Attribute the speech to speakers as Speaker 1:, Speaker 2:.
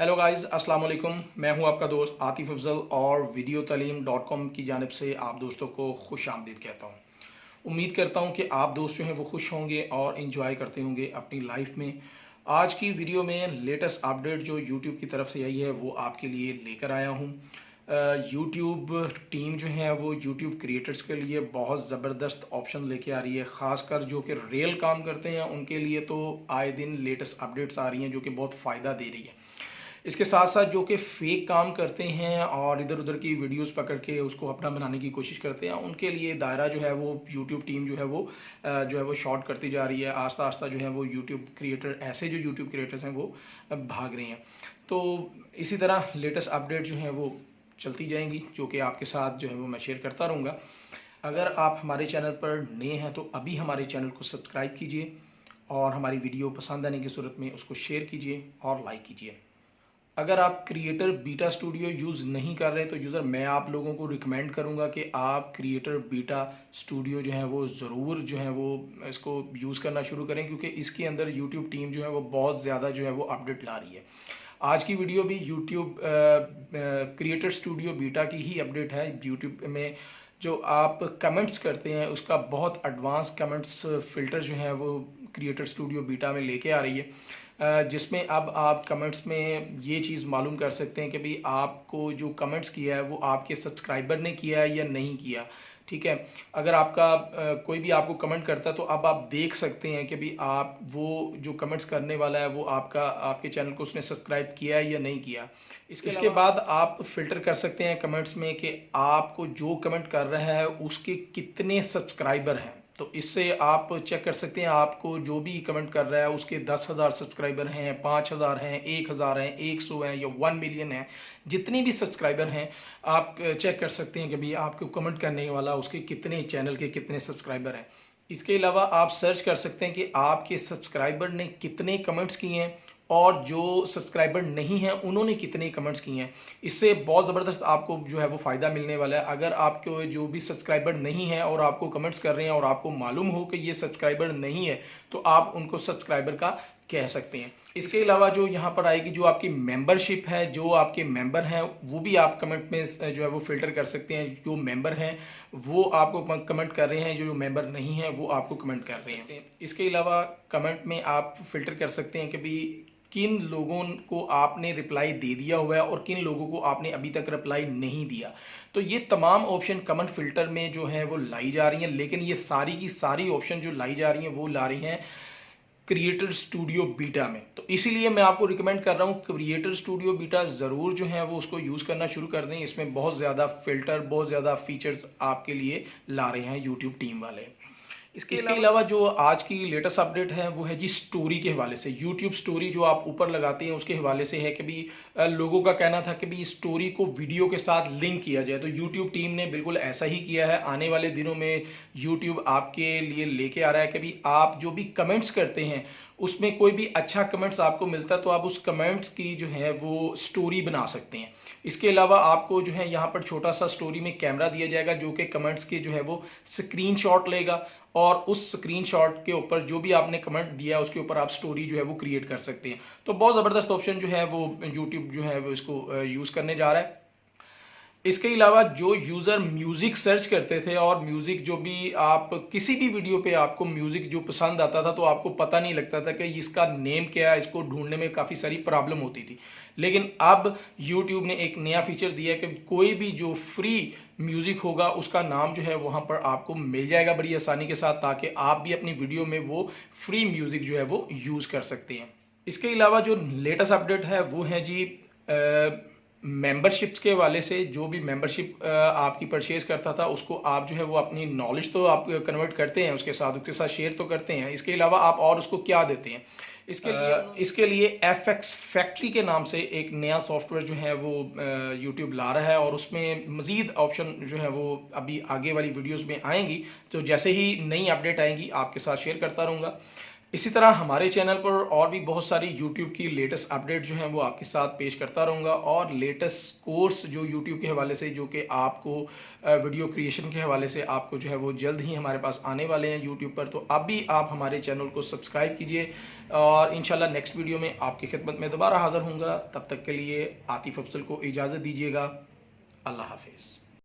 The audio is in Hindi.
Speaker 1: हेलो गाइस, अस्सलाम वालेकुम। मैं हूं आपका दोस्त आतिफ अफजल और videotalim.com की जानिब से आप दोस्तों को खुश आमदीद कहता हूं। उम्मीद करता हूं कि आप दोस्त जो हैं वो खुश होंगे और इन्जॉय करते होंगे अपनी लाइफ में। आज की वीडियो में लेटेस्ट अपडेट जो यूट्यूब की तरफ से आई है वो आपके लिए लेकर आया हूं। यूट्यूब टीम जो है वो यूट्यूब क्रिएटर्स के लिए बहुत ज़बरदस्त ऑप्शन लेके आ रही है, ख़ासकर जो कि रियल काम करते हैं उनके लिए तो आए दिन लेटेस्ट अपडेट्स आ रही हैं जो कि बहुत फ़ायदा दे रही है। इसके साथ साथ जो कि फेक काम करते हैं और इधर उधर की वीडियोस पकड़ के उसको अपना बनाने की कोशिश करते हैं, उनके लिए दायरा जो है वो यूट्यूब टीम जो है वो शॉर्ट करती जा रही है। आस्ता आस्ता जो है वो यूट्यूब क्रिएटर ऐसे जो यूट्यूब क्रिएटर्स हैं वो भाग रहे हैं। तो इसी तरह लेटेस्ट अपडेट जो हैं वो चलती जाएंगी, जो कि आपके साथ जो है वो मैं शेयर करता रहूँगा। अगर आप हमारे चैनल पर नए हैं तो अभी हमारे चैनल को सब्सक्राइब कीजिए और हमारी वीडियो पसंद आने की सूरत में उसको शेयर कीजिए और लाइक कीजिए। अगर आप क्रिएटर बीटा स्टूडियो यूज़ नहीं कर रहे तो यूज़र मैं आप लोगों को रिकमेंड करूंगा कि आप क्रिएटर बीटा स्टूडियो जो है वो ज़रूर जो है वो इसको यूज़ करना शुरू करें, क्योंकि इसके अंदर यूट्यूब टीम जो है वो बहुत ज़्यादा जो है वो अपडेट ला रही है। आज की वीडियो भी यूट्यूब क्रिएटर स्टूडियो बीटा की ही अपडेट है। यूट्यूब में जो आप कमेंट्स करते हैं उसका बहुत एडवांस कमेंट्स फ़िल्टर जो है वो क्रिएटर स्टूडियो बीटा में लेके आ रही है, जिसमें अब आप कमेंट्स में ये चीज़ मालूम कर सकते हैं कि भाई आपको जो कमेंट्स किया है वो आपके सब्सक्राइबर ने किया है या नहीं किया। ठीक है, अगर आपका कोई भी आपको कमेंट करता है तो अब आप देख सकते हैं कि भाई आप वो जो कमेंट्स करने वाला है वो आपके चैनल को उसने सब्सक्राइब किया है या नहीं किया। इसके बाद आप फिल्टर कर सकते हैं कमेंट्स में कि आपको जो कमेंट कर रहा है उसके कितने सब्सक्राइबर हैं। तो इससे आप चेक कर सकते हैं आपको जो भी कमेंट कर रहा है उसके 10,000 सब्सक्राइबर हैं, 5,000 हैं, 1,000 हैं, 100 हैं या 1 मिलियन हैं। जितने भी सब्सक्राइबर हैं आप चेक कर सकते हैं कि भाई आपको कमेंट करने वाला उसके कितने चैनल के कितने सब्सक्राइबर हैं। इसके अलावा आप सर्च कर सकते हैं कि आपके सब्सक्राइबर ने कितने कमेंट्स किए हैं और जो सब्सक्राइबर नहीं हैं उन्होंने कितने कमेंट्स किए हैं। इससे बहुत ज़बरदस्त आपको जो है वो फ़ायदा मिलने वाला है। अगर आपके जो भी सब्सक्राइबर नहीं है और आपको कमेंट्स कर रहे हैं और आपको मालूम हो कि ये सब्सक्राइबर नहीं है तो आप उनको सब्सक्राइबर का कह सकते हैं। इसके अलावा जो यहाँ पर आएगी जो आपकी मेंबरशिप है, जो आपके मेंबर हैं वो भी आप कमेंट में जो है वो फिल्टर कर सकते हैं। जो मेंबर हैं वो आपको कमेंट कर रहे हैं, जो मेंबर नहीं है वो आपको कमेंट कर रहे हैं। इसके अलावा कमेंट में आप फिल्टर कर सकते हैं कि भाई किन लोगों को आपने रिप्लाई दे दिया हुआ है और किन लोगों को आपने अभी तक रिप्लाई नहीं दिया। तो ये तमाम ऑप्शन कमेंट फिल्टर में जो है वो लाई जा रही हैं, लेकिन ये सारी की सारी ऑप्शन जो लाई जा रही हैं वो ला रही हैं क्रिएटर स्टूडियो बीटा में। तो इसीलिए मैं आपको रिकमेंड कर रहा हूँ क्रिएटर स्टूडियो बीटा ज़रूर जो है वो उसको यूज़ करना शुरू कर दें। इसमें बहुत ज़्यादा फिल्टर, बहुत ज़्यादा फीचर्स आपके लिए ला रहे हैं यूट्यूब टीम वाले। इसके अलावा जो आज की लेटेस्ट अपडेट है वो है जी स्टोरी के हवाले से। यूट्यूब स्टोरी जो आप ऊपर लगाते हैं उसके हवाले से है कि भी लोगों का कहना था कि भी स्टोरी को वीडियो के साथ लिंक किया जाए, तो यूट्यूब टीम ने बिल्कुल ऐसा ही किया है। आने वाले दिनों में यूट्यूब आपके लिए लेके आ रहा है कि भी आप जो भी कमेंट्स करते हैं उसमें कोई भी अच्छा कमेंट्स आपको मिलता है तो आप उस कमेंट्स की जो है वो स्टोरी बना सकते हैं। इसके अलावा आपको जो है यहाँ पर छोटा सा स्टोरी में कैमरा दिया जाएगा जो कि कमेंट्स के जो है वो स्क्रीनशॉट लेगा और उस स्क्रीनशॉट के ऊपर जो भी आपने कमेंट दिया उसके ऊपर आप स्टोरी जो है वो क्रिएट कर सकते हैं। तो बहुत ज़बरदस्त ऑप्शन जो है वो यूट्यूब जो है वो इसको यूज़ करने जा रहा है। इसके अलावा जो यूज़र म्यूज़िक सर्च करते थे और म्यूज़िक जो भी आप किसी भी वीडियो पे आपको म्यूज़िक जो पसंद आता था तो आपको पता नहीं लगता था कि इसका नेम क्या है, इसको ढूंढने में काफ़ी सारी प्रॉब्लम होती थी। लेकिन अब यूट्यूब ने एक नया फीचर दिया है कि कोई भी जो फ्री म्यूज़िक होगा उसका नाम जो है वहाँ पर आपको मिल जाएगा बड़ी आसानी के साथ, ताकि आप भी अपनी वीडियो में वो फ्री म्यूज़िक जो है वो यूज़ कर सकते हैं। इसके अलावा जो लेटेस्ट अपडेट है वो है जी मेंबरशिप्स के हवाले से। जो भी मेंबरशिप आपकी परचेज़ करता था उसको आप जो है वो अपनी नॉलेज तो आप कन्वर्ट करते हैं, उसके साथ शेयर तो करते हैं। इसके अलावा आप और उसको क्या देते हैं, इसके लिए FX फैक्ट्री के नाम से एक नया सॉफ्टवेयर जो है वो यूट्यूब ला रहा है और उसमें मज़ीद ऑप्शन जो है वो अभी आगे वाली वीडियोस में आएंगी। तो जैसे ही नई अपडेट आएंगी आपके साथ शेयर करता रहूँगा। इसी तरह हमारे चैनल पर और भी बहुत सारी यूट्यूब की लेटेस्ट अपडेट जो हैं वो आपके साथ पेश करता रहूँगा, और लेटेस्ट कोर्स जो यूट्यूब के हवाले से, जो कि आपको वीडियो क्रिएशन के हवाले से आपको जो है वो जल्द ही हमारे पास आने वाले हैं यूट्यूब पर। तो अभी आप हमारे चैनल को सब्सक्राइब कीजिए, और इंशाल्लाह नेक्स्ट वीडियो में आपकी खिदमत में दोबारा हाज़िर होऊंगा। तब तक के लिए आतिफ अफजल को इजाज़त दीजिएगा। अल्लाह हाफिज़।